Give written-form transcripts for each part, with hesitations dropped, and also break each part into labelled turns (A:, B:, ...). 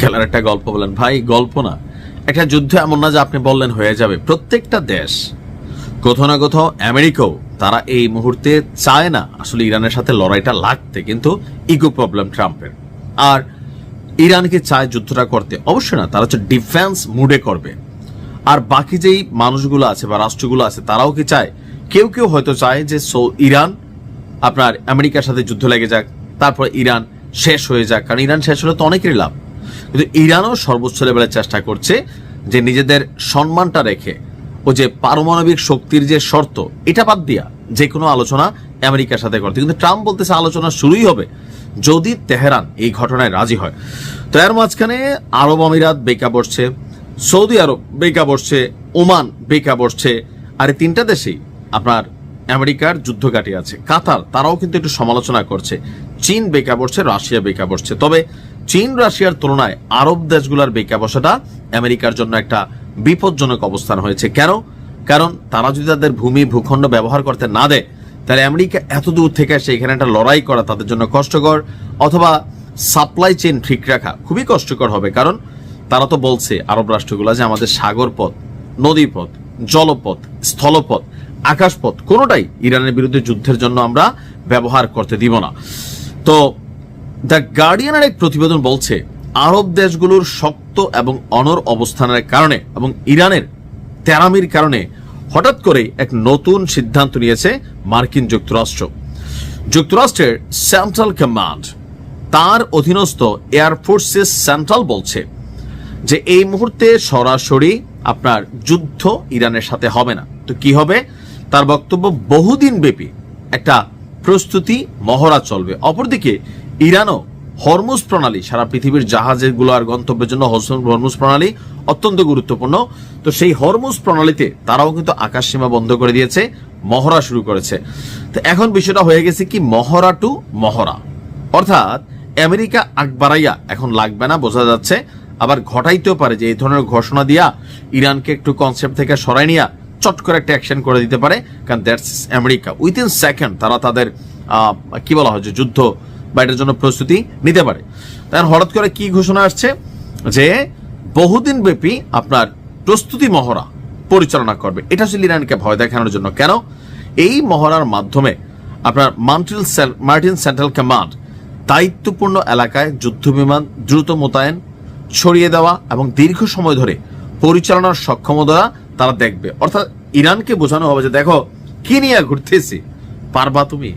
A: খেলার একটা গল্প বলেন ভাই, গল্প না, একটা যুদ্ধ এমন না যে আপনি বললেন হয়ে যাবে। প্রত্যেকটা দেশ কোথাও না কোথাও, আমেরিকাও তারা এই মুহূর্তে চায় না আসলে ইরানের সাথে লড়াইটা লাগতে, কিন্তু ইগো প্রবলেম ট্রাম্পের। আর ইরানকে চায় যুদ্ধটা করতে, অবশ্যই না, তারা হচ্ছে ডিফেন্স মুডে করবে। আর বাকি যেই মানুষগুলো আছে বা রাষ্ট্রগুলো আছে তারাও কি চায়, কেউ কেউ হয়তো চায় যে ইরান আপনার আমেরিকার সাথে যুদ্ধ লেগে যাক, তারপর ইরান শেষ হয়ে যাক, কারণ ইরান শেষ হলে তো অনেকেরই লাভ। কিন্তু ইরানও সর্বোচ্চ লেভেলে চেষ্টা করছে যে নিজেদের সম্মানটা রেখে ও যে পারমাণবিক শক্তির যে শর্ত, এটা বাদ দিয়া যে কোনো আলোচনা আমেরিকার সাথে করতে। কিন্তু ট্রাম্প বলতেছে আলোচনা শুরুই হবে যদি তেহরান এই ঘটনায় রাজি হয়। তো এর মাঝখানে আরব আমিরাত বেকা বসছে, সৌদি আরব বেকা বসছে, ওমান বেকা বসছে। আর এই তিনটা দেশেই আপনার আমেরিকার যুদ্ধঘাটি আছে। কাতার তারাও কিন্তু একটু সমালোচনা করছে। চীন বেকা বসছে, রাশিয়া বেকা বসছে। তবে চীন রাশিয়ার তুলনায় আরব দেশগুলোর বেকা বসাটা আমেরিকার জন্য একটা বিপজ্জনক অবস্থান হয়েছে। কেন? কারণ তারা যদি তাদের ভূমি ভূখণ্ড ব্যবহার করতে না দেয়, তাহলে আমেরিকা এত দূর থেকে সেখানে একটা লড়াই করা তাদের জন্য কষ্টকর, অথবা সাপ্লাই চেইন ঠিক রাখা খুবই কষ্টকর হবে। কারণ তারা তো বলছে আরব রাষ্ট্রগুলো যে আমাদের সাগর পথ, নদী পথ, জলপথ, স্থলপথ, আকাশপথ কোনোটাই ইরানের বিরুদ্ধে যুদ্ধের জন্য আমরা ব্যবহার করতে দিব না। তো দ্য গার্ডিয়ানের এক প্রতিবেদন বলছে আরব দেশগুলোর শক্ত এবং অনড় অবস্থানের কারণে এবং ইরানের তেরামির কারণে হঠাৎ করে এক নতুন সিদ্ধান্ত নিয়েছে মার্কিন যুক্তরাষ্ট্র। যুক্তরাষ্ট্রের সেন্ট্রাল কমান্ড, তার অধীনস্থ এয়ারফোর্সেস সেন্ট্রাল বলছে যে এই মুহূর্তে সরাসরি আপনার যুদ্ধ ইরানের সাথে হবে না। তো কি হবে? তার বক্তব্য বহুদিন ব্যাপী একটা প্রস্তুতি মহড়া চলবে। অপরদিকে ইরানও হরমুজ প্রণালী, সারা পৃথিবীর জাহাজগুলো আর গন্তব্যের জন্য হরমুজ প্রণালী অত্যন্ত গুরুত্বপূর্ণ। তো সেই হরমুজ প্রণালীতে তারাও কিন্তু আকাশ সীমা বন্ধ করে দিয়েছে, মহড়া শুরু করেছে। তো এখন বিষয়টা হয়ে গেছে কি মহড়া টু মহড়া, অর্থাৎ আমেরিকা আগ বাড়াইয়া এখন লাগবে না বোঝা যাচ্ছে। আবার ঘটাইতেও পারে যে এই ধরনের ঘোষণা দিয়া ইরানকে একটু কনসেপ্ট থেকে সরাই নিয়া চট করে একটা অ্যাকশন করে দিতে পারে। কারণ দ্যাটস আমেরিকা, উইথিন সেকেন্ড তারা তাদের কি বলা হয় যে যুদ্ধ বা এটার জন্য প্রস্তুতি নিতে পারে। তাই হঠাৎ করে কি ঘোষণা আসছে যে বহুদিন ব্যাপী আপনার প্রস্তুতি মহড়া পরিচালনা করবে। এটা ছিল ইরানকে ভয় দেখানোর জন্য। কেন? এই মহড়ার মাধ্যমে আপনার মার্টিন সেন্ট্রাল কমান্ড দায়িত্বপূর্ণ এলাকায় যুদ্ধ বিমান দ্রুত মোতায়েন, ছড়িয়ে দেওয়া এবং দীর্ঘ সময় ধরে পরিচালনার সক্ষমতা তারা দেখবে। অর্থাৎ ইরানকে বোঝানো হবে যে দেখো কি নিয়ে ঘুরতেছি, পারবা তুমি,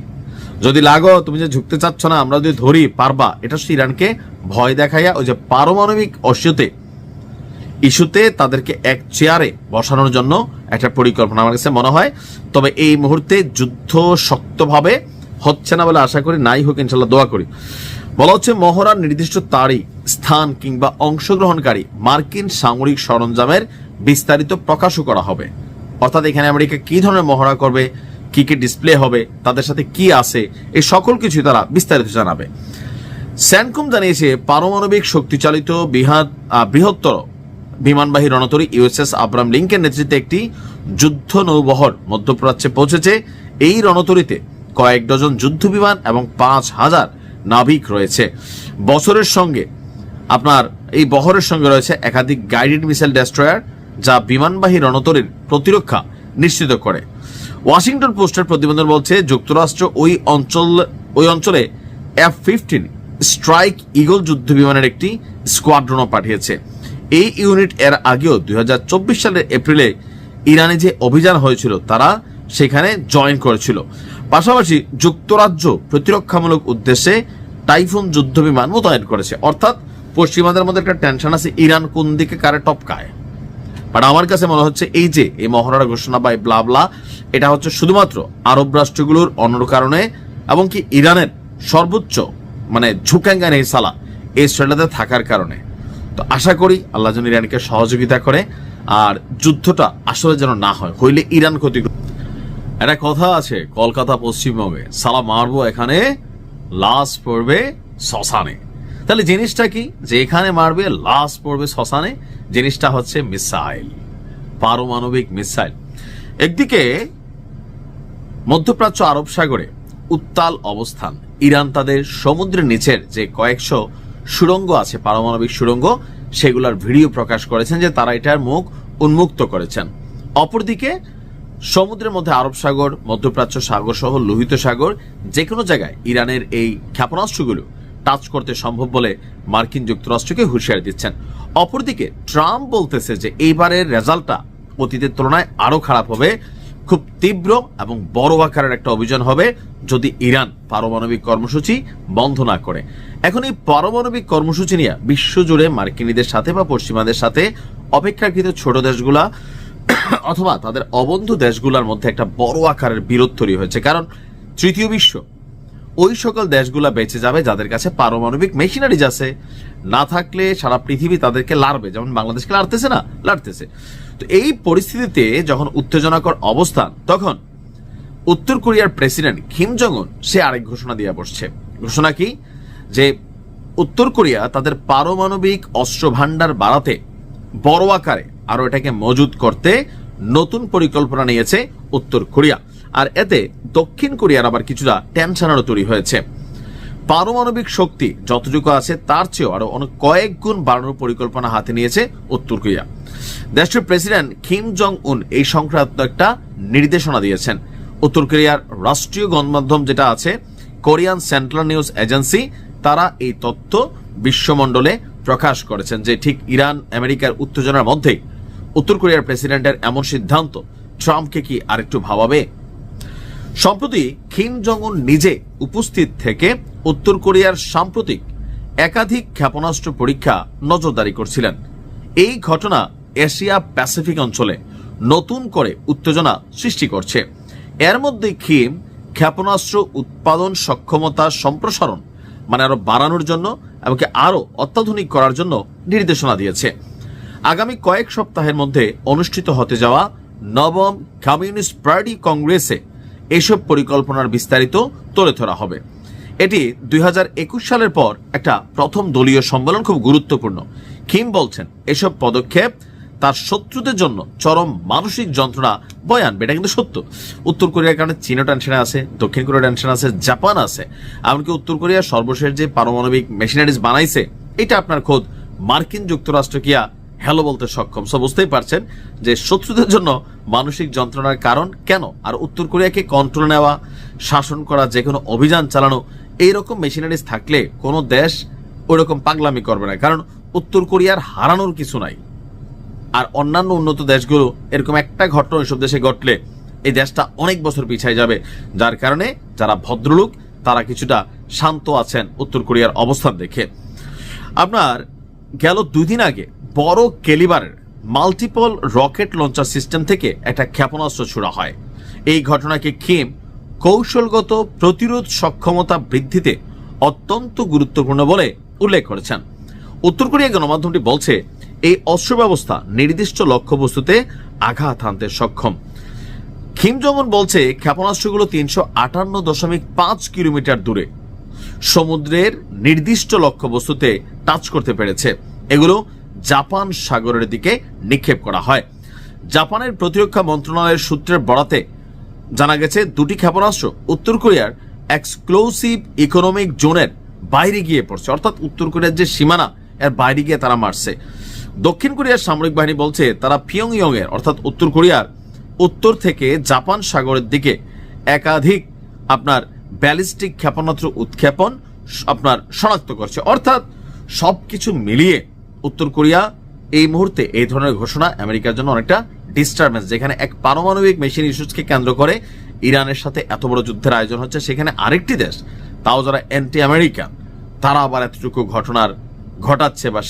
A: যদি লাগো তুমি যে ঝুঁকতে চাচ্ছ না, আমরা যদি ধরি পারবা। এটা ইরানকে ভয় দেখাইয়া ওই যে পারমাণবিক ইস্যুতে তাদেরকে এক চেয়ারে বসানোর জন্য একটা পরিকল্পনা আমার কাছে মনে হয়। তবে এই মুহূর্তে যুদ্ধ শক্তভাবে হচ্ছে না বলে আশা করি, নাই হোক ইনশাল্লাহ দোয়া করি। বলা হচ্ছে মহড়ার নির্দিষ্ট তারিখ, স্থান কিংবা অংশগ্রহণকারী মার্কিন সামরিক সরঞ্জামের বিস্তারিত প্রকাশও করা হবে। অর্থাৎ এখানে আমেরিকা কি ধরনের মহড়া করবে, কি কি ডিসপ্লে হবে, তাদের সাথে কি আছে, এই সকল কিছু তারা বিস্তারিত জানাবে। স্যানকম জানিয়েছে পারমাণবিক শক্তিচালিত বৃহত্তর বিমানবাহী রণতরী ইউএসএস আব্রাহাম লিঙ্কনের নেতৃত্বে একটি যুদ্ধ নৌবহর মধ্যপ্রাচ্যে পৌঁছেছে। এই রণতরীতে কয়েক ডজন যুদ্ধ বিমান এবং 5,000 নাবিক রয়েছে। এই বহরের সঙ্গে রয়েছে একাধিক গাইডেড মিসাইল ডেস্ট্রয়ার, যা বিমানবাহী রণতরীর প্রতিরক্ষা নিশ্চিত করে। ওয়াশিংটন পোস্টের প্রতিবেদন বলছে যুক্তরাষ্ট্র ওই অঞ্চলে F-15 স্ট্রাইক ইগল যুদ্ধ বিমানের একটি স্কোয়াড্রনও পাঠিয়েছে। এই ইউনিট এর আগেও 2024 সালের এপ্রিলে ইরানে যে অভিযান হয়েছিল তারা সেখানে জয়েন করেছিল। পাশাপাশি যুক্তরাজ্য প্রতিরক্ষামূলক উদ্দেশ্যে টাইফুন যুদ্ধ বিমান মোতায়েন করেছে। অর্থাৎ পশ্চিমাদের মধ্যে একটা টেনশন আছে ইরান কোন দিকে কারে টপকায়। বাট আমার কাছে মনে হচ্ছে এই যে এই মহড়ার ঘোষণা বা ব্লাবলা, এটা হচ্ছে শুধুমাত্র আরব রাষ্ট্রগুলোর অন্য কারণে এবং কি ইরানের সর্বোচ্চ ঝুঁকাঙ্গা নেই সালা এই শ্রেণীতে থাকার কারণে। তো আশা করি আল্লাহ যেন ইরানকে সহযোগিতা করে আর যুদ্ধটা আসলে যেন না হয়, হইলে ইরান ক্ষতিগ্রস্ত। একটা কথা আছে কলকাতা পশ্চিমবঙ্গে, সালা মারবো এখানে লাশ পড়বে শ্মশানে। তাহলে জিনিসটা কি যে এখানে মারবে লাশ পড়বে শ্মশানে? জিনিসটা হচ্ছে মিসাইল, পারমাণবিক মিসাইল। একদিকে মধ্যপ্রাচ্য আরব সাগরে উত্তাল অবস্থান, ইরান তাদের সমুদ্রের নিচের যে কয়েকশো সুড়ঙ্গ আছে, পারমাণবিক সুড়ঙ্গ, সেগুলোর ভিডিও প্রকাশ করেছেন যে তারা এটার মুখ উন্মুক্ত করেছেন। অপরদিকে সমুদ্রের মধ্যে আরব সাগর, মধ্যপ্রাচ্য সাগর সহ লোহিত সাগর যে কোনো জায়গায় ইরানের এই ক্ষেপণাস্ত্রগুলো টাচ করতে সম্ভব বলে মার্কিন যুক্তরাষ্ট্রকে হুঁশিয়ারি দিচ্ছেন। অপরদিকে ট্রাম্প বলতেছে যে এইবারের রেজাল্টটা অতীতের তুলনায় আরো খারাপ হবে, খুব তীব্র এবং বড় আকারের একটা অভিযান হবে যদি ইরান পারমাণবিক কর্মসূচি বন্ধ না করে। এখন এই পারমাণবিক কর্মসূচি নিয়ে বিশ্বজুড়ে মার্কিনীদের সাথে বা পশ্চিমাদের সাথে অপেক্ষাকৃত ছোট দেশগুলা অথবা তাদের অবন্ধু দেশগুলোর মধ্যে একটা বড় আকারের বিরোধ তৈরি হয়েছে। কারণ তৃতীয় বিশ্ব ওই সকল দেশগুলা বেঁচে যাবে যাদের কাছে পারমাণবিক মেশিনারিজ আছে, না থাকলে সারা পৃথিবী তাদেরকে লাড়বে, যেমন বাংলাদেশকে লাড়তেছে না, লাড়তেছে। তো এই পরিস্থিতিতে যখন উত্তেজনাকর অবস্থান, তখন উত্তর কোরিয়ার প্রেসিডেন্ট কিম জং উন সে আরেক ঘোষণা দিয়ে বসছে। ঘোষণা কি? যে উত্তর কোরিয়া তাদের পারমাণবিক অস্ত্র ভান্ডার বাড়াতে বড় আকারে আরো এটাকে মজুত করতে নতুন পরিকল্পনা নিয়েছে উত্তর কোরিয়া। আর এতে দক্ষিণ কোরিয়ার আবার কিছুটা টেনশনারও তৈরি হয়েছে। পারমাণবিক শক্তি যতটুকু আছে তার চেয়েও আরো অনেক কয়েক গুণ বাড়ানোর পরিকল্পনা হাতে নিয়েছে উত্তর কোরিয়া। দেশটির প্রেসিডেন্ট কিম জং উন এই সংক্রান্ত একটা নির্দেশনা দিয়েছেন। উত্তর কোরিয়ার রাষ্ট্রীয় গণমাধ্যম যেটা আছে, কোরিয়ান সেন্ট্রাল নিউজ এজেন্সি, তারা এই তথ্য বিশ্বমণ্ডলে প্রকাশ করেছেন যে ঠিক ইরান আমেরিকার উত্তেজনার মধ্যেই উত্তর কোরিয়ার প্রেসিডেন্টের এমন সিদ্ধান্ত ট্রাম্পকে কি আরেকটু ভাবাবে? সম্প্রতি কিম জং উন নিজে উপস্থিত থেকে উত্তর কোরিয়ার সাম্প্রতিক একাধিক ক্ষেপণাস্ত্র পরীক্ষা নজরদারি করছিলেন। এই ঘটনা এশিয়া প্যাসিফিক অঞ্চলে নতুন করে উত্তেজনা সৃষ্টি করছে। এর মধ্যে কিম ক্ষেপণাস্ত্র উৎপাদন সক্ষমতা সম্প্রসারণ মানে আরো বাড়ানোর জন্য এমনকি আরো অত্যাধুনিক করার জন্য নির্দেশনা দিয়েছে। আগামী কয়েক সপ্তাহের মধ্যে অনুষ্ঠিত হতে যাওয়া নবম কমিউনিস্ট পার্টি কংগ্রেসে এসব পরিকল্পনার বিস্তারিত তুলে ধরা হবে। এটি 2021 সালের পর একটা প্রথম দলীয় সম্মেলন, খুব গুরুত্বপূর্ণ। কিম বলছেন এসব পদক্ষেপ তার শত্রুদের জন্য চরম মানসিক যন্ত্রণা বয়ে আনবে। এটা কিন্তু সত্য। উত্তর কোরিয়ার কারণে চীনও টেনশনে আছে, দক্ষিণ কোরিয়া টেনশন আছে, জাপান আছে, এমনকি উত্তর কোরিয়ার সর্বশেষ যে পারমাণবিক মেশিনারিজ বানাইছে এটা আপনার খোদ মার্কিন যুক্তরাষ্ট্র কিয়া হ্যালো বলতে সক্ষম। সব বুঝতেই পারছেন যে শত্রুদের জন্য মানসিক যন্ত্রণার কারণ কেন। আর উত্তর কোরিয়াকে কন্ট্রোল নেওয়া, শাসন করা, যে কোনো অভিযান চালানো, এইরকম মেশিনারিজ থাকলে কোনো দেশ ওইরকম পাগলামি করবে না। কারণ উত্তর কোরিয়ার হারানোর কিছু নাই। আর অন্যান্য উন্নত দেশগুলো এরকম একটা ঘটনা ওইসব দেশে ঘটলে এই দেশটা অনেক বছর পিছিয়ে যাবে। যার কারণে যারা ভদ্রলোক তারা কিছুটা শান্ত আছেন উত্তর কোরিয়ার অবস্থান দেখে। আপনার গেল 2 দিন আগে বড় ক্যালিবারের মাল্টিপল রকেট লঞ্চার সিস্টেম থেকে একটা ক্ষেপণাস্ত্র ছোড়া হয়। এই ঘটনাকে কিম কৌশলগত প্রতিরোধ সক্ষমতা বৃদ্ধিতে অত্যন্ত গুরুত্বপূর্ণ বলে উল্লেখ করেছেন। উত্তর কোরিয়া গণমাধ্যমটি বলছে এই অস্ত্র ব্যবস্থা নির্দিষ্ট লক্ষ্যবস্তুতে আঘাত হানতে সক্ষম। কিম জং উন বলছে ক্ষেপণাস্ত্রগুলো 358.5 কিলোমিটার দূরে সমুদ্রের নির্দিষ্ট লক্ষ্যবস্তুতে টাচ করতে পেরেছে। এগুলো জাপান সাগরের দিকে নিক্ষেপ করা হয়। জাপানের প্রতিরক্ষা মন্ত্রণালয়ের সূত্রের বরাতে জানা গেছে 2টি ক্ষেপণাস্ত্র উত্তর কোরিয়ার এক্সক্লুসিভ ইকোনমিক জোনের বাইরে গিয়ে পড়ছে, অর্থাৎ উত্তর কোরিয়ার যে সীমানা এর বাইরে গিয়ে তারা মারছে। দক্ষিণ কোরিয়ার সামরিক বাহিনী বলছে তারা পিয়ংইয়ং এর অর্থাৎ উত্তর কোরিয়ার উত্তর থেকে জাপান সাগরের দিকে একাধিক আপনার ব্যালিস্টিক ক্ষেপণাস্ত্র উৎক্ষেপণ আপনার শনাক্ত করছে। অর্থাৎ সবকিছু মিলিয়ে উত্তর কোরিয়া এই মুহূর্তে এই ধরনের ঘোষণা আমেরিকার জন্য অনেকটা ডিস্টারবেন্স। যেখানে এক পারমাণবিক মেশিন ইস্যুজকে কেন্দ্র করে ইরানের সাথে এত বড় যুদ্ধের আয়োজন হচ্ছে, সেখানে আরেকটি দেশ, তাও যারা অ্যান্টি আমেরিকান, তারা আবার এতটুকু ঘটনার ঘটাচ্ছে বা